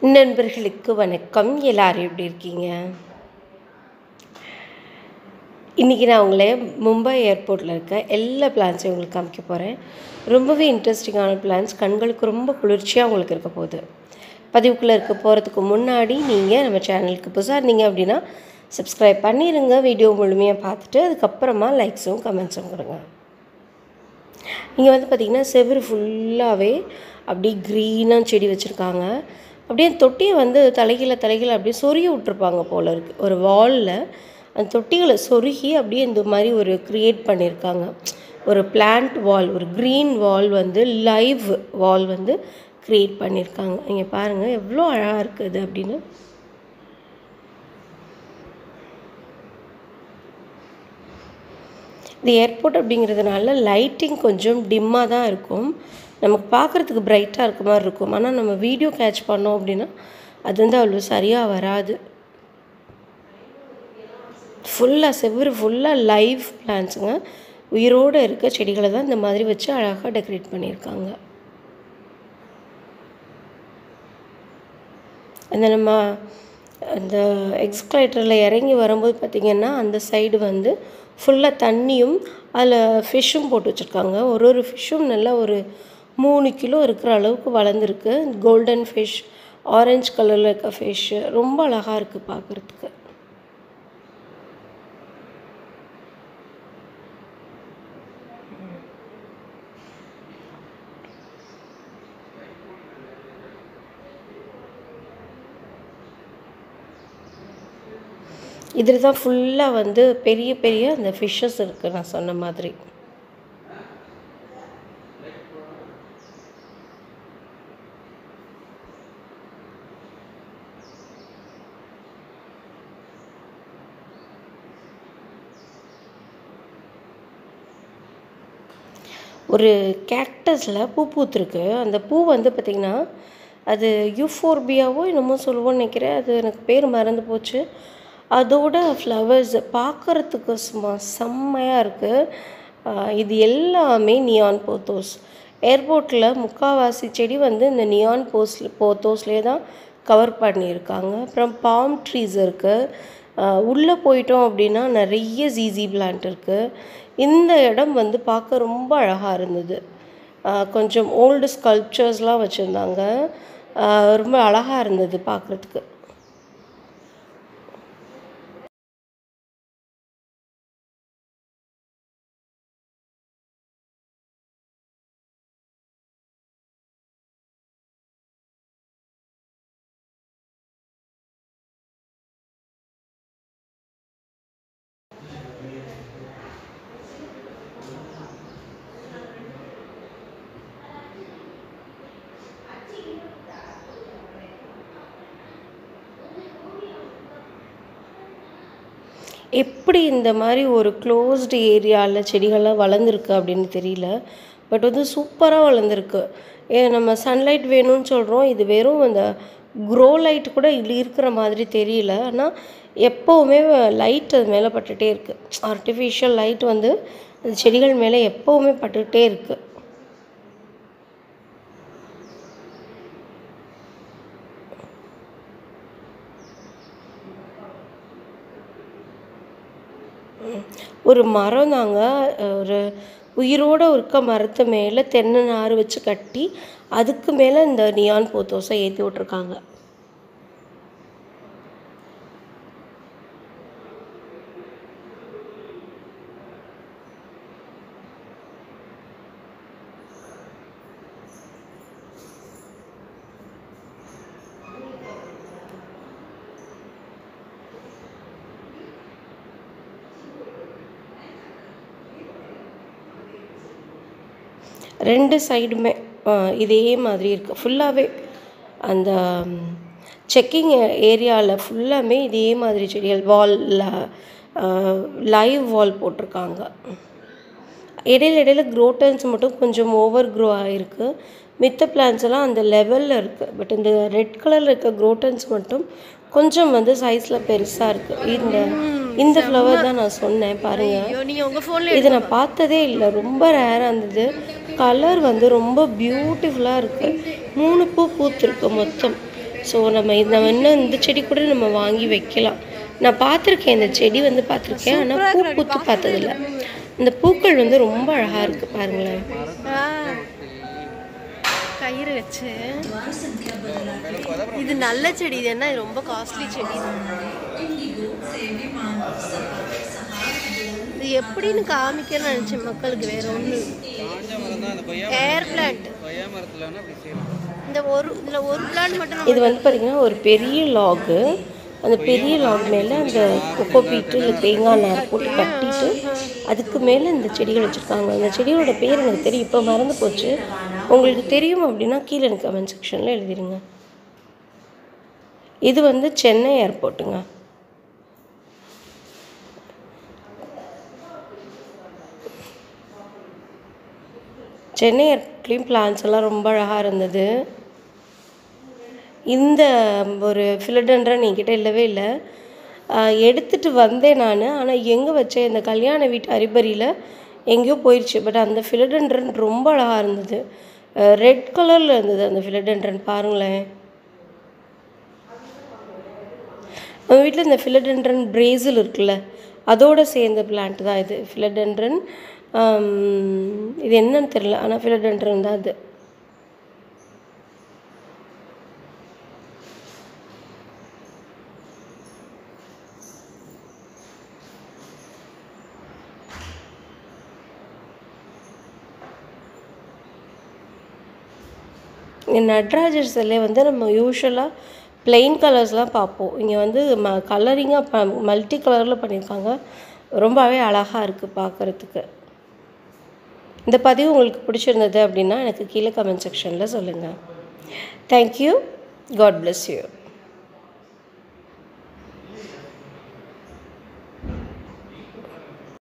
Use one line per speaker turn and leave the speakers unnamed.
நண்பர்களுக்கு வணக்கம். எல்லாரும் எப்படி இருக்கீங்க? இன்றைக்கி நான் உங்களை மும்பை ஏர்போர்ட்டில் இருக்க எல்லா பிளான்ஸையும் உங்களுக்கு காமிக்க போகிறேன். ரொம்பவே இன்ட்ரெஸ்டிங்கான பிளான்ஸ், கண்களுக்கு ரொம்ப குளிர்ச்சியாக உங்களுக்கு இருக்க போகுது. பதிவுக்குள்ளே போகிறதுக்கு முன்னாடி நீங்கள் நம்ம சேனலுக்கு புதுசாக இருந்தீங்க அப்படின்னா சப்ஸ்கிரைப் பண்ணிடுங்க. வீடியோ முழுமையாக பார்த்துட்டு அதுக்கப்புறமா லைக்ஸும் கமெண்ட்ஸும் கொடுங்க. இங்கே பார்த்திங்கன்னா செவ்வறு ஃபுல்லாகவே அப்படி க்ரீனாக செடி வச்சுருக்காங்க. அப்படியே தொட்டியை தலைகீழ அப்படியே சொருகி விட்ருப்பாங்க போல் இருக்குது. ஒரு வாலில் அந்த தொட்டிகளை சொருகி அப்படியே இந்த மாதிரி ஒரு க்ரியேட் பண்ணியிருக்காங்க. ஒரு பிளான்ட் வால், ஒரு க்ரீன் வால் லைவ் வால் க்ரியேட் பண்ணியிருக்காங்க. இங்கே பாருங்கள் எவ்வளோ அழகாக இருக்குது அப்படின்னு. இது ஏர்போர்ட் அப்படிங்கிறதுனால லைட்டிங் கொஞ்சம் டிம்மாக தான் இருக்கும். நமக்கு பார்க்குறதுக்கு பிரைட்டாக இருக்க மாதிரி இருக்கும். ஆனால் நம்ம வீடியோ கேட்ச் பண்ணோம் அப்படின்னா அது அவ்வளோ சரியாக வராது. ஃபுல்லாக செவ்வறு ஃபுல்லாக லைவ் பிளான்ஸுங்க. உயிரோடு இருக்க செடிகளை தான் இந்த மாதிரி வச்சு அழகாக டெக்கரேட் பண்ணியிருக்காங்க. நம்ம அந்த எக்ஸ்கலேட்டரில் இறங்கி வரும்போது பார்த்திங்கன்னா அந்த சைடு ஃபுல்லாக தண்ணியும் அதில் ஃபிஷ்ஷும் போட்டு வச்சுருக்காங்க. ஒரு ஃபிஷ்ஷும் நல்லா ஒரு 3 கிலோ இருக்கிற அளவுக்கு வளர்ந்துருக்கு. கோல்டன் ஃபிஷ், ஆரஞ்சு கலரில் இருக்க ஃபிஷ்ஷு ரொம்ப அழகாக இருக்குது பார்க்குறதுக்கு. இதில் தான் ஃபுல்லாக பெரிய பெரிய அந்த ஃபிஷ்ஷஸ் இருக்குது நான் சொன்ன மாதிரி. ஒரு கேக்டஸில் பூ பூத்துருக்கு. அந்த பூ பார்த்திங்கன்னா அது யூஃபோர்பியாவோ என்னமோ சொல்லுவோன்னு நினைக்கிறேன். அது எனக்கு பேர் மறந்து போச்சு. அதோட ஃப்ளவர்ஸ் பார்க்குறதுக்கு சும்மா செம்மையாக இருக்குது. இது எல்லாமே நியான் போத்தோஸ். ஏர்போர்ட்டில் முக்கால்வாசி செடி இந்த நியான் போத்தோஸ்லேயே தான் கவர் பண்ணியிருக்காங்க. அப்புறம் பாம் ட்ரீஸ் இருக்குது. உள்ளே போயிட்டோம் அப்படின்னா நிறைய ஜிசி பிளான்ட் இருக்குது. இந்த இடம் பார்க்க ரொம்ப அழகாக இருந்தது. கொஞ்சம் ஓல்டு ஸ்கல்ப்சர்ஸ்லாம் வச்சுருந்தாங்க. ரொம்ப அழகாக இருந்தது பார்க்குறதுக்கு. எப்படி இந்த மாதிரி ஒரு க்ளோஸ்டு ஏரியாவில் செடிகள்லாம் வளர்ந்துருக்கு அப்படின்னு தெரியல. பட் சூப்பராக வளர்ந்துருக்கு. நம்ம சன்லைட் வேணும்னு சொல்கிறோம். இது வெறும் அந்த க்ரோ லைட் கூட இதில் இருக்கிற மாதிரி தெரியல. ஆனால் எப்போவுமே லைட் அது மேலே பட்டுகிட்டே இருக்குது. ஆர்டிஃபிஷியல் லைட் அந்த செடிகள் மேலே எப்போவுமே பட்டுக்கிட்டே இருக்குது. ஒரு மரம் தாங்க, ஒரு உயிரோடு இருக்க மரத்து மேலே தென்னை நார் வச்சு கட்டி அதுக்கு மேலே இந்த நியான் போத்தோஸை ஏற்றி விட்ருக்காங்க. ரெண்டு சைடுமே இதே மாதிரி இருக்குது. ஃபுல்லாகவே அந்த செக்கிங் ஏரியாவில் ஃபுல்லாமே இதே மாதிரி செடிகள் வாலில் லைவ் வால் போட்டிருக்காங்க. இடையில க்ரோட்டன்ஸ் மட்டும் கொஞ்சம் ஓவர் க்ரோ ஆகிருக்கு. மித்த பிளான்ஸ் எல்லாம் அந்த லெவலில் இருக்குது. பட் இந்த ரெட் கலரில் இருக்க க்ரோட்டன்ஸ் மட்டும் கொஞ்சம் சைஸில் பெருசாக இருக்குது. இந்த ஃப்ளவர் தான் நான் சொன்னேன் பாருங்கள். இதை நான் பார்த்ததே இல்லை, ரொம்ப ரேராக இருந்தது. கலர் ரொம்ப பியூட்டிஃபுல்லாக இருக்குது. 3 பூ பூத்துருக்கு மொத்தம். ஸோ நம்ம இன்னும் இந்த செடி கூட நம்ம வாங்கி வைக்கலாம். நான் பார்த்துருக்கேன், இந்த செடி வந்து பார்த்துருக்கேன், ஆனால் பூ பூத்து பார்த்ததில்ல. இந்த பூக்கள் வந்து ரொம்ப அழகாக இருக்குது பாருங்களேன். கயிறு வச்சு இது நல்ல செடி, இது என்ன ரொம்ப காஸ்ட்லி செடி. இது எப்படின்னு காமிக்கணும்னு நினச்சேன் மக்களுக்கு, வேற ஒன்று. ஏர் பிளான்ட் இந்த இதில் ஒரு பிளான்ட் மட்டும். இது வந்து பார்த்திங்கன்னா ஒரு பெரிய லாகு, அந்த பெரிய லாக் மேலே அந்த கொக்கோ பீட்டு இல்லை தேங்காய் நார் போட்டு கட்டிட்டு அதுக்கு மேலே இந்த செடிகள் வச்சுருக்காங்க. அந்த செடியோட பேர் எனக்கு தெரியும், இப்போ மறந்து போச்சு. உங்களுக்கு தெரியும் அப்படின்னா கீழே எனக்கு கமெண்ட் செக்ஷனில் எழுதிடுங்க. இது வந்து சென்னை ஏர்போர்ட்டுங்க. சென்னை ஏர்போர்ட்லேயும் பிளான்ஸ் எல்லாம் ரொம்ப அழகாக இருந்தது. இந்த ஒரு ஃபிலடெண்ட்ரன் என்கிட்ட இல்லவே இல்லை, எடுத்துகிட்டு வந்தேன் நான். ஆனால் எங்கே வச்சேன், இந்த கல்யாண வீட்டு அரிபரியில் எங்கேயோ போயிடுச்சு. பட் அந்த ஃபிலடெண்ட்ரன் ரொம்ப அழகாக இருந்தது, ரெட் கலரில் இருந்தது அந்த ஃபிலடெண்ட்ரன். பாருங்களேன், நம்ம வீட்டில் இந்த ஃபிலடெண்ட்ரன் பிரேசில் இருக்குல்ல, அதோடு சேர்ந்த பிளான்ட் தான் இது ஃபிலடெண்ட்ரன். இது என்னன்னு தெரியல, ஆனால் ஃபிலடெண்ட்ரன் தான் அது. இங்கே நடராஜர் சிலை வந்து நம்ம யூஸ்வலாக பிளெயின் கலர்ஸ்லாம் பார்ப்போம். இங்கே வந்து கலரிங்காக மல்டி கலரில் பண்ணியிருக்காங்க, ரொம்பவே அழகாக இருக்குது பார்க்குறதுக்கு. இந்த பதிவு உங்களுக்கு பிடிச்சிருந்தது அப்படின்னா எனக்கு கீழே கமெண்ட் செக்ஷனில் சொல்லுங்கள். தேங்க்யூ. God bless you.